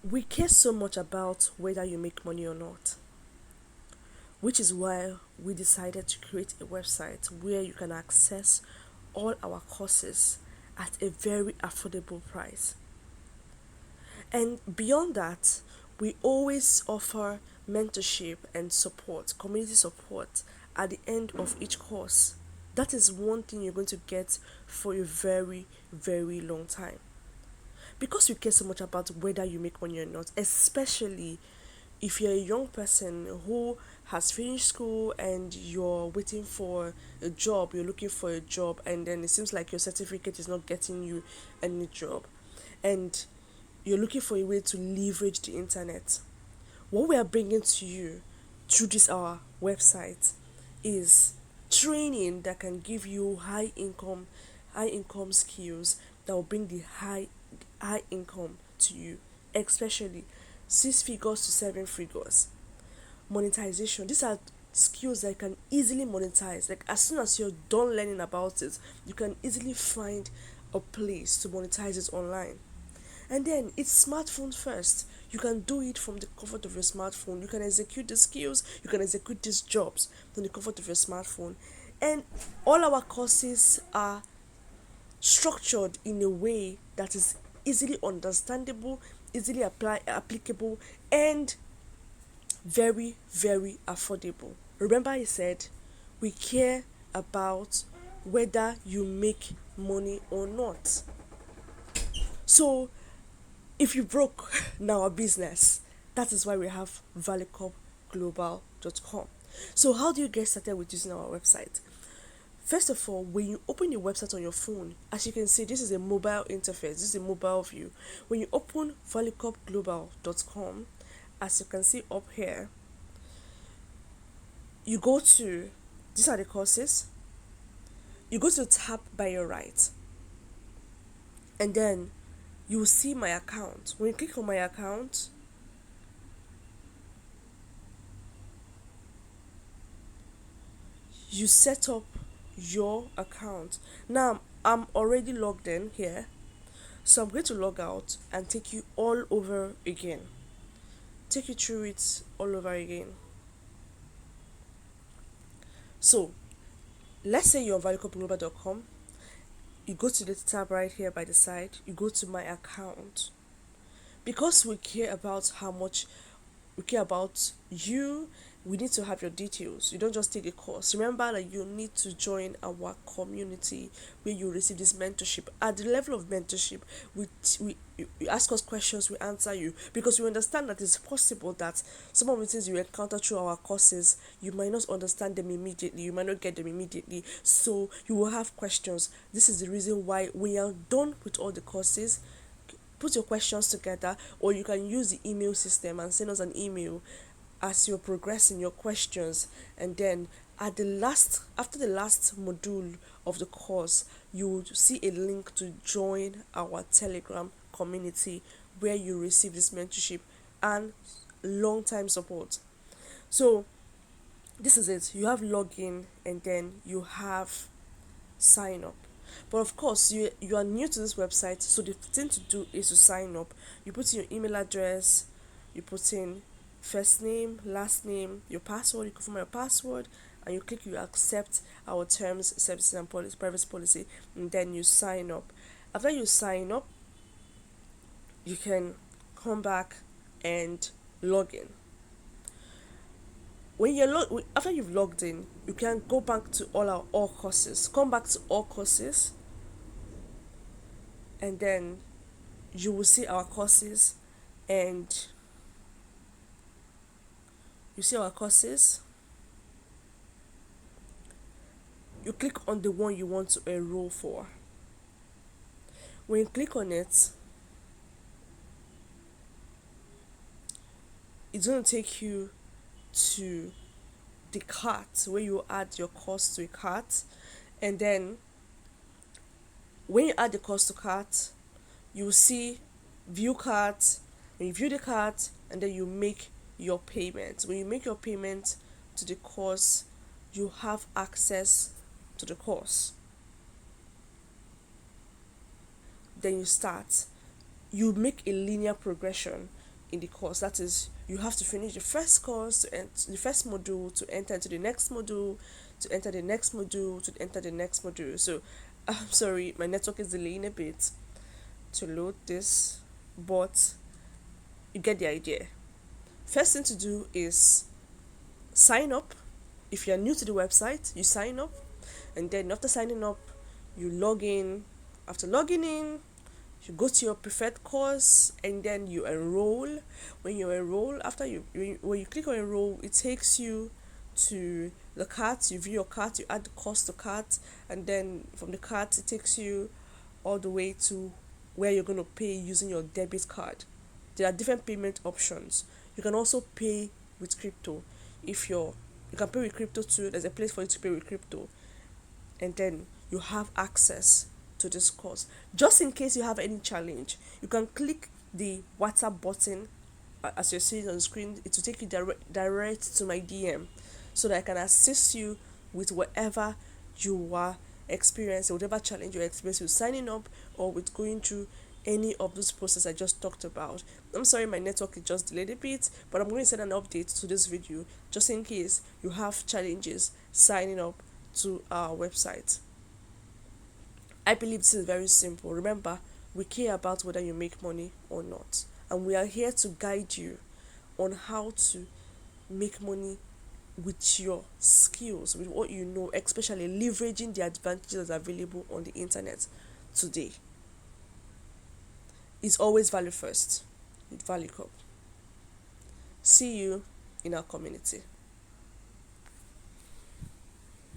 We care so much about whether you make money or not, which is why we decided to create a website where you can access all our courses at a very affordable price. And beyond that, we always offer mentorship and support, community support at the end of each course. That is one thing you're going to get for a very, very long time. Because we care so much about whether you make money or not, especially if you're a young person who has finished school and you're waiting for a job, you're looking for a job, and then it seems like your certificate is not getting you any job, and you're looking for a way to leverage the internet. What we are bringing to you through this our website is training that can give you high income skills that will bring the high income to you, especially 6 figures to 7 figures. Monetization, these are skills that you can easily monetize. Like as soon as you're done learning about it, you can easily find a place to monetize it online. And then it's smartphone first. You can do it from the comfort of your smartphone. You can execute the skills, you can execute these jobs from the comfort of your smartphone. And all our courses are structured in a way that is easily understandable, easily applicable, and very, very affordable. Remember, I said we care about whether you make money or not. So, if you broke now a business, that is why we have valucopglobal.com. So, how do you get started with using our website? First of all, when you open your website on your phone, as you can see, this is a mobile interface, this is a mobile view. When you open valucopglobal.com, as you can see up here, you go to, these are the courses, you go to the tab by your right, and then you will see my account. When you click on my account, you set up your account. Now I'm already logged in here, so I'm going to log out and take you all over again. Take you through it all over again. So let's say you're on valucopglobal.com. You go to the tab right here by the side, you go to my account. Because we care about how much we care about you, we need to have your details. You don't just take a course. Remember that you need to join our community where you receive this mentorship. At the level of mentorship, we you ask us questions, we answer you, because we understand that it's possible that some of the things you encounter through our courses, you might not understand them immediately, you might not get them immediately. So you will have questions. This is the reason why we are done with all the courses. Put your questions together, or you can use the email system and send us an email as you're progressing your questions. And then at the last after the last module of the course, you will see a link to join our Telegram community where you receive this mentorship and long time support. So this is it. You have login, and then you have sign up. But of course, you are new to this website, so the thing to do is to sign up. You put in your email address, you put in first name, last name, your password, you confirm your password, and you click you accept our terms, services, and policy, privacy policy, and then you sign up. After you sign up, you can come back and log in. When after you've logged in, you can go back to all courses. Come back to all courses, and then you will see our courses, and you see our courses. You click on the one you want to enroll for. When you click on it, it's going to take you to the cart where you add your course to a cart. And then when you add the course to cart, you will see view cart. When you view the cart, and then you make your payment. When you make your payment to the course, you have access to the course. Then you start. You make a linear progression. in the course. That is, you have to finish the first course to the first module to enter into the next module, to enter the next module, to enter the next module. So I'm sorry, my network is delaying a bit to load this, but you get the idea. First thing to do is sign up. If you're new to the website, you sign up, and then after signing up, you log in. After logging in, you go to your preferred course, and then you enroll. When you enroll, after when you click on enroll, it takes you to the cart. You view your cart, you add the cost to cart, and then from the cart it takes you all the way to where you're going to pay using your debit card. There are different payment options. You can also pay with crypto. If you can pay with crypto too. There's a place for you to pay with crypto, and then you have access to this course. Just in case you have any challenge, you can click the WhatsApp button as you're seeing on the screen. It will take you direct to my DM, so that I can assist you with whatever you are experiencing, whatever challenge you're experiencing with signing up or with going through any of those processes I just talked about. I'm sorry my network is just delayed a bit, but I'm going to send an update to this video just in case you have challenges signing up to our website. I believe this is very simple. Remember, we care about whether you make money or not, and we are here to guide you on how to make money with your skills, with what you know, especially leveraging the advantages available on the internet today. It's always value first with Valucop. See you in our community.